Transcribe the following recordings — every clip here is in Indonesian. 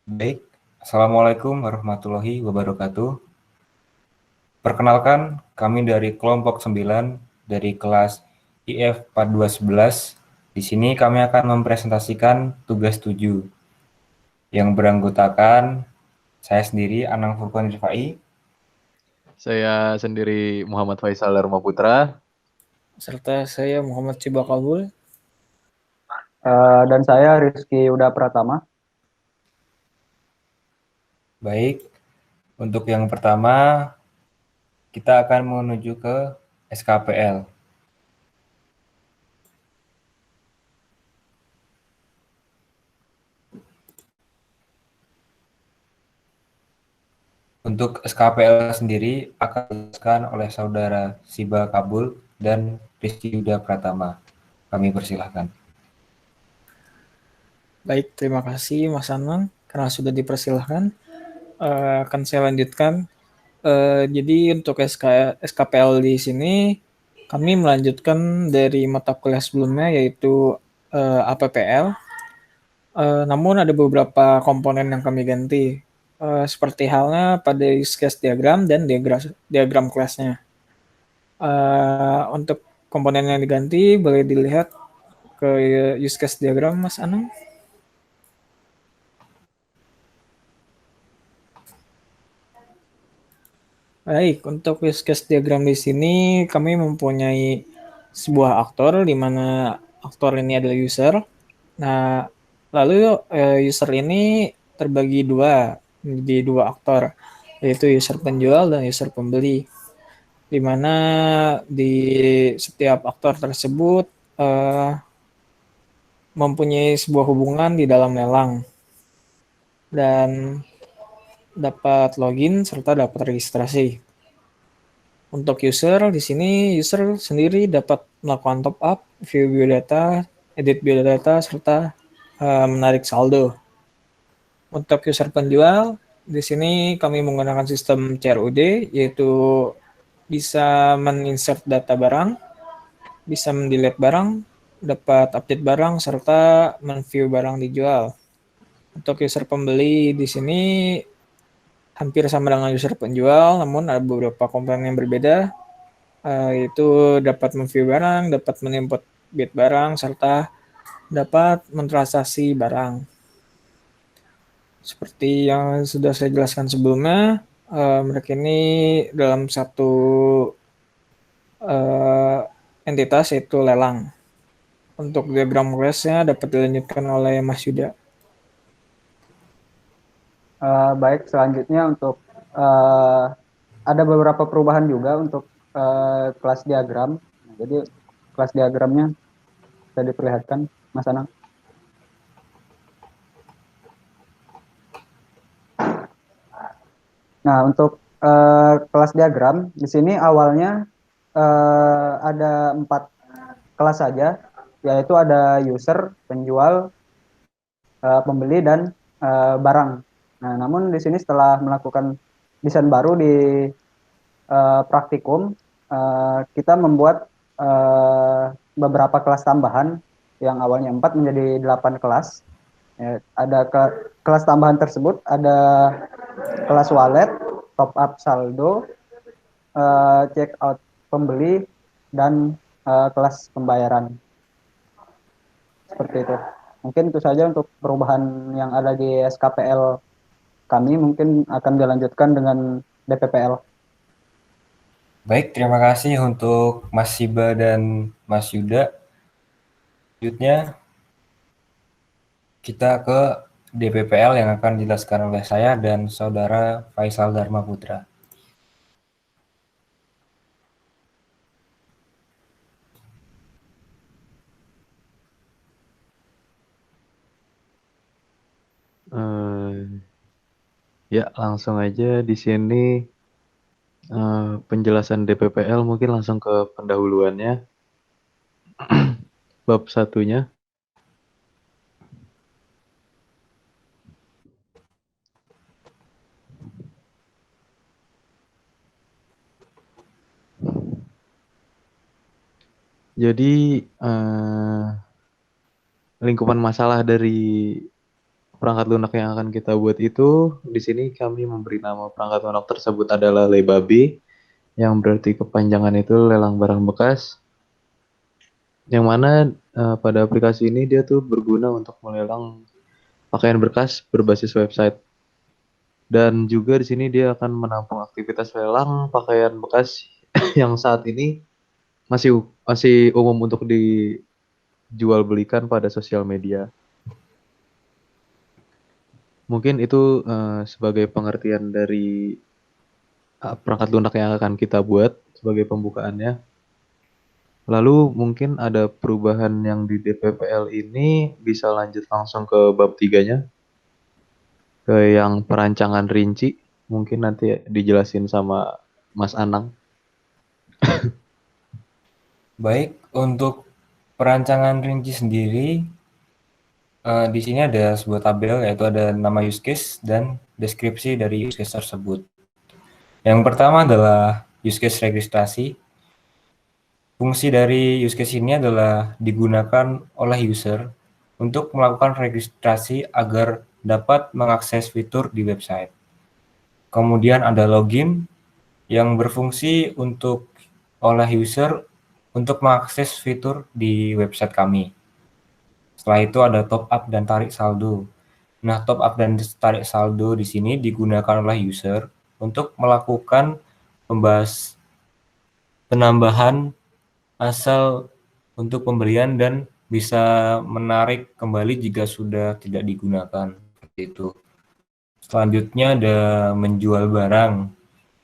Baik, Assalamualaikum warahmatullahi wabarakatuh. Perkenalkan, kami dari kelompok 9 dari kelas IF 4211. Di sini kami akan mempresentasikan tugas 7 yang beranggotakan saya sendiri, Anang Furqan Rifai, Saya sendiri Muhammad Faisal Dharma Putra. Serta saya Muhammad Cibakabul. Dan saya Rizky Uda Pratama. Baik, untuk yang pertama kita akan menuju ke SKPL. Untuk SKPL sendiri akan dijelaskan oleh saudara Siba Kabul dan Rizky Yuda Pratama. Kami persilahkan. Baik, terima kasih Mas Anang karena sudah dipersilahkan. Akan saya lanjutkan. Jadi untuk SKPL di sini kami melanjutkan dari mata kuliah sebelumnya yaitu APPL. Namun ada beberapa komponen yang kami ganti. Seperti halnya pada use case diagram dan diagram kelasnya. Untuk komponen yang diganti boleh dilihat ke use case diagram Mas Anang. Baik, untuk use case diagram di sini kami mempunyai sebuah aktor di mana aktor ini adalah user. Nah, lalu user ini terbagi menjadi dua aktor, yaitu user penjual dan user pembeli. Di mana di setiap aktor tersebut mempunyai sebuah hubungan di dalam lelang dan dapat login serta dapat registrasi. Untuk user, di sini user sendiri dapat melakukan top up, view biodata, edit biodata, serta menarik saldo. Untuk user penjual, di sini kami menggunakan sistem CRUD, yaitu bisa men-insert data barang, bisa men-delete barang, dapat update barang, serta men-view barang dijual. Untuk user pembeli di sini hampir sama dengan user penjual, namun ada beberapa komponen yang berbeda, yaitu dapat men-view barang, dapat men-input bid barang, serta dapat mentransaksi barang. Seperti yang sudah saya jelaskan sebelumnya, mereka ini dalam satu entitas yaitu lelang. Untuk diagram kelasnya dapat dilanjutkan oleh Mas Yuda. Baik, selanjutnya untuk ada beberapa perubahan juga untuk kelas diagram. Nah, jadi kelas diagramnya bisa diperlihatkan, Mas Anang. Nah, untuk kelas diagram di sini awalnya ada 4 kelas saja, yaitu ada user, penjual, pembeli, dan barang. Nah, namun di sini setelah melakukan desain baru di praktikum, kita membuat beberapa kelas tambahan yang awalnya 4 menjadi 8 kelas. Ya, ada kelas tambahan tersebut ada kelas wallet, top up saldo, check out pembeli, dan kelas pembayaran. Seperti itu. Mungkin itu saja untuk perubahan yang ada di SKPL kami, mungkin akan dilanjutkan dengan DPPL. Baik, terima kasih untuk Mas Siba dan Mas Yuda. Selanjutnya kita ke DPPL yang akan dijelaskan oleh saya dan saudara Faisal Dharma Putra. Ya, langsung aja di sini penjelasan DPPL mungkin langsung ke pendahuluannya. Bab satunya. Jadi lingkupan masalah dari perangkat lunak yang akan kita buat itu, di sini kami memberi nama perangkat lunak tersebut adalah Lebabi, yang berarti kepanjangan itu lelang barang bekas. Yang mana pada aplikasi ini dia tuh berguna untuk melelang pakaian bekas berbasis website. Dan juga di sini dia akan menampung aktivitas lelang pakaian bekas yang saat ini masih masih umum untuk dijual belikan pada sosial media. Mungkin itu sebagai pengertian dari perangkat lunak yang akan kita buat sebagai pembukaannya. Lalu mungkin ada perubahan yang di DPPL ini, bisa lanjut langsung ke bab 3-nya, ke yang perancangan rinci. Mungkin nanti dijelasin sama Mas Anang. Baik, untuk perancangan rinci sendiri, di sini ada sebuah tabel, yaitu ada nama use case dan deskripsi dari use case tersebut. Yang pertama adalah use case registrasi. Fungsi dari use case ini adalah digunakan oleh user untuk melakukan registrasi agar dapat mengakses fitur di website. Kemudian ada login yang berfungsi untuk oleh user untuk mengakses fitur di website kami. Setelah itu ada top up dan tarik saldo. Nah, top up dan tarik saldo di sini digunakan oleh user untuk melakukan penambahan asal untuk pembelian dan bisa menarik kembali jika sudah tidak digunakan. Seperti itu. Selanjutnya ada menjual barang.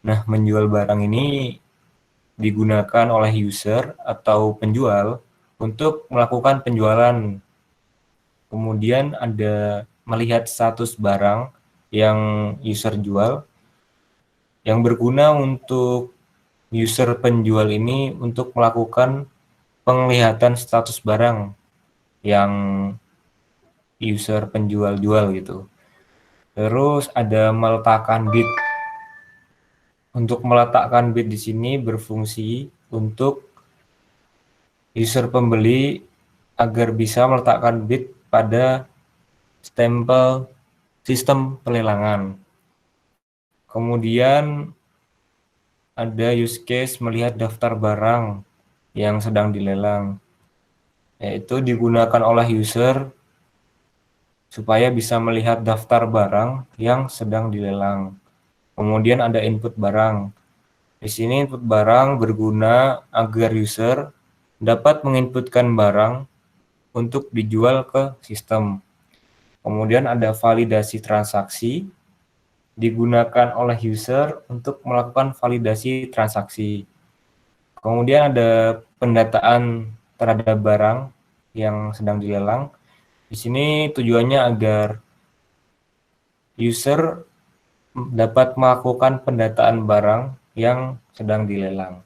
Nah, menjual barang ini digunakan oleh user atau penjual untuk melakukan penjualan. Kemudian ada melihat status barang yang user jual, yang berguna untuk user penjual ini untuk melakukan penglihatan status barang yang user penjual jual gitu. Terus ada meletakkan bid. Untuk meletakkan bid di sini berfungsi untuk user pembeli agar bisa meletakkan bid pada stempel sistem pelelangan. Kemudian ada use case melihat daftar barang yang sedang dilelang, yaitu digunakan oleh user supaya bisa melihat daftar barang yang sedang dilelang. Kemudian ada input barang. Di sini input barang berguna agar user dapat menginputkan barang untuk dijual ke sistem. Kemudian ada validasi transaksi, digunakan oleh user untuk melakukan validasi transaksi. Kemudian ada pendataan terhadap barang yang sedang dilelang. Di sini tujuannya agar user dapat melakukan pendataan barang yang sedang dilelang.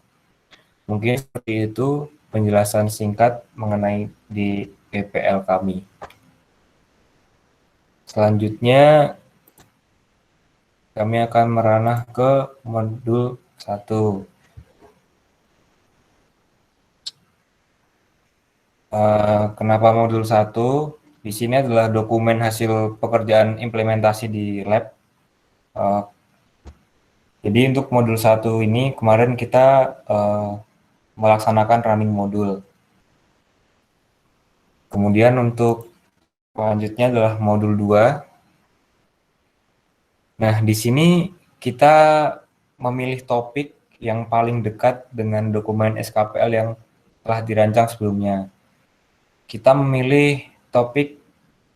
Mungkin seperti itu penjelasan singkat mengenai di PPL kami. Selanjutnya kami akan meranah ke modul 1. Kenapa modul 1? Di sini adalah dokumen hasil pekerjaan implementasi di lab. Jadi untuk modul 1 ini kemarin kita melaksanakan running modul. Kemudian untuk selanjutnya adalah modul 2. Nah, di sini kita memilih topik yang paling dekat dengan dokumen SKPL yang telah dirancang sebelumnya. Kita memilih topik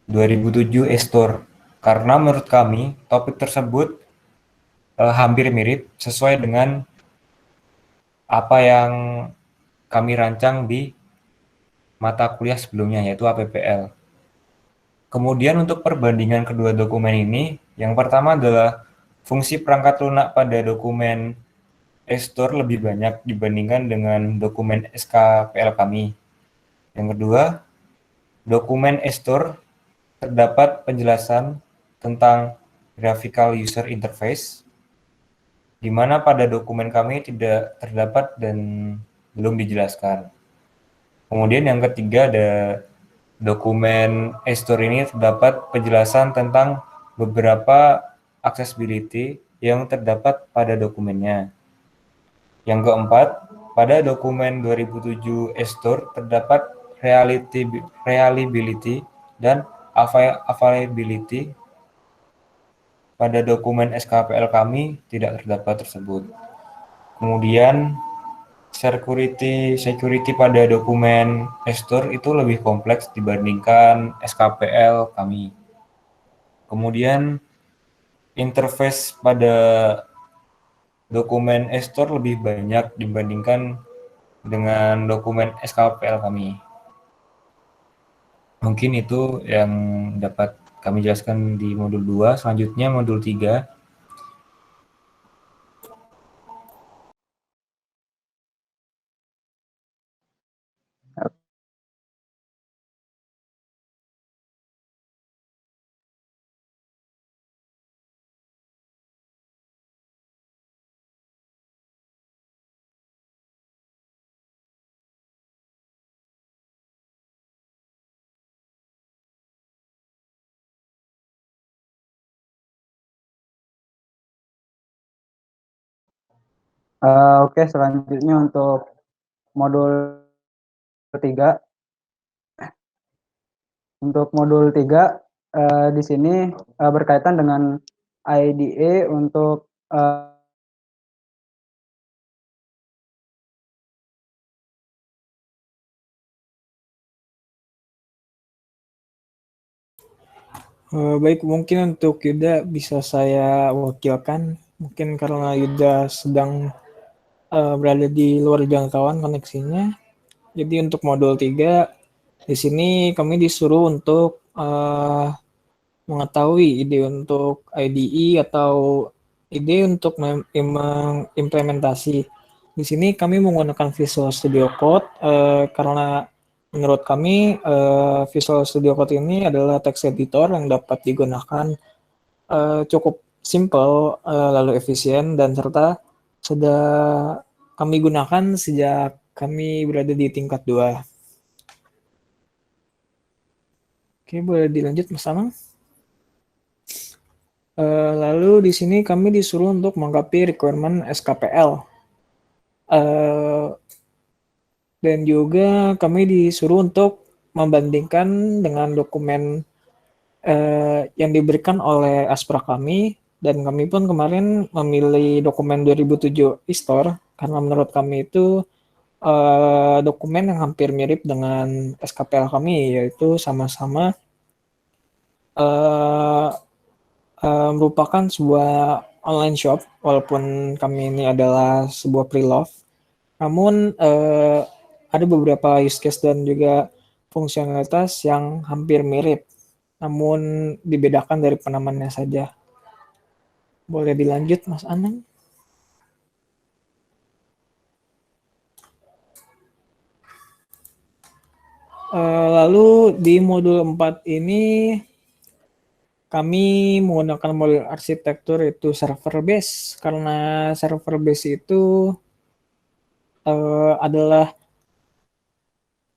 2007 e-store karena menurut kami topik tersebut hampir mirip sesuai dengan apa yang kami rancang di mata kuliah sebelumnya, yaitu APPL. Kemudian untuk perbandingan kedua dokumen ini, yang pertama adalah fungsi perangkat lunak pada dokumen e-store lebih banyak dibandingkan dengan dokumen SKPL kami. Yang kedua, dokumen e-store terdapat penjelasan tentang graphical user interface, di mana pada dokumen kami tidak terdapat dan belum dijelaskan. Kemudian yang ketiga ada dokumen eStore ini terdapat penjelasan tentang beberapa accessibility yang terdapat pada dokumennya. Yang keempat, pada dokumen 2007 eStore terdapat reliability dan availability. Pada dokumen SKPL kami tidak terdapat tersebut. Kemudian security pada dokumen eStore itu lebih kompleks dibandingkan SKPL kami. Kemudian interface pada dokumen eStore lebih banyak dibandingkan dengan dokumen SKPL kami. Mungkin itu yang dapat kami jelaskan di modul 2. Selanjutnya modul 3. Oke, selanjutnya untuk modul 3. Untuk modul 3 di sini berkaitan dengan IDE untuk Baik, mungkin untuk Yuda bisa saya wakilkan. Mungkin karena Yuda sedang berada di luar jangkauan koneksinya. Jadi untuk modul 3, di sini kami disuruh untuk mengetahui ide untuk IDE atau ide untuk mengimplementasi. Di sini kami menggunakan Visual Studio Code karena menurut kami Visual Studio Code ini adalah text editor yang dapat digunakan cukup simple lalu efisien dan serta sudah kami gunakan sejak kami berada di tingkat 2. Oke, boleh dilanjut Mas Anang. Lalu di sini kami disuruh untuk melengkapi requirement SKPL. Dan juga kami disuruh untuk membandingkan dengan dokumen yang diberikan oleh Aspra kami, dan kami pun kemarin memilih dokumen 2007 eStore karena menurut kami itu dokumen yang hampir mirip dengan SKPL kami, yaitu sama-sama merupakan sebuah online shop, walaupun kami ini adalah sebuah pre-love. Namun ada beberapa use case dan juga fungsionalitas yang hampir mirip, namun dibedakan dari penamannya saja. Boleh dilanjut Mas Anang? Lalu di modul 4 ini kami menggunakan model arsitektur itu server base, karena server base itu adalah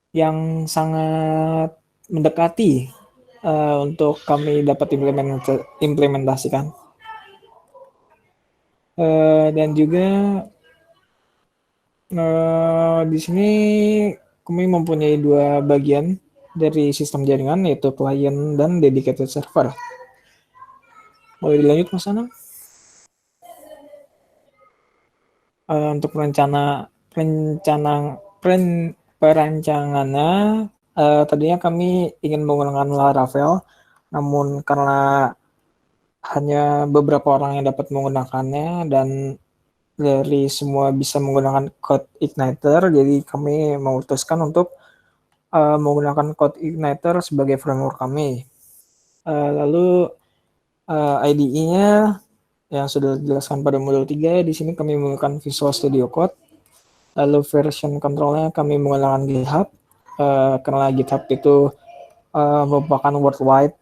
yang sangat mendekati untuk kami dapat implementasikan. Dan juga di sini kami mempunyai 2 bagian dari sistem jaringan, yaitu client dan dedicated server. Boleh dilanjut Mas Anang? Untuk perancangannya tadinya kami ingin menggunakan Laravel, namun karena hanya beberapa orang yang dapat menggunakannya dan dari semua bisa menggunakan Code Igniter, jadi kami memutuskan untuk menggunakan Code Igniter sebagai framework kami. Lalu IDE-nya yang sudah dijelaskan pada modul 3, di sini kami menggunakan Visual Studio Code. Lalu version control-nya kami menggunakan GitHub, karena GitHub itu merupakan worldwide